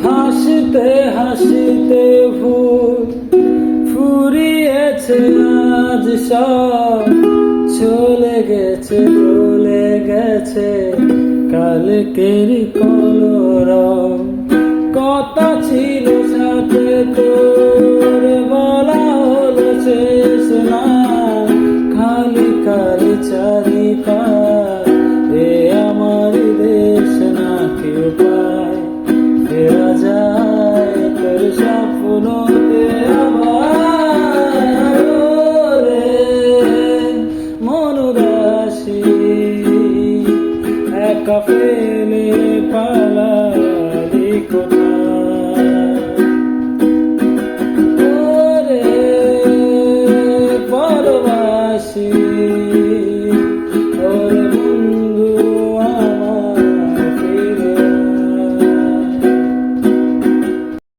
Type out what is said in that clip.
হাসিতে হাসিতে ফুরিয়েছে আজ সব, চলে গেছে কালকের কলরব। কথা ছিল সাথে তোর, বলা হলো শেষ না, খালি খালি চারিপাশ, এ আমার দেশ না কেউ পায়, ফেরা যায় তোর স্বপ্ন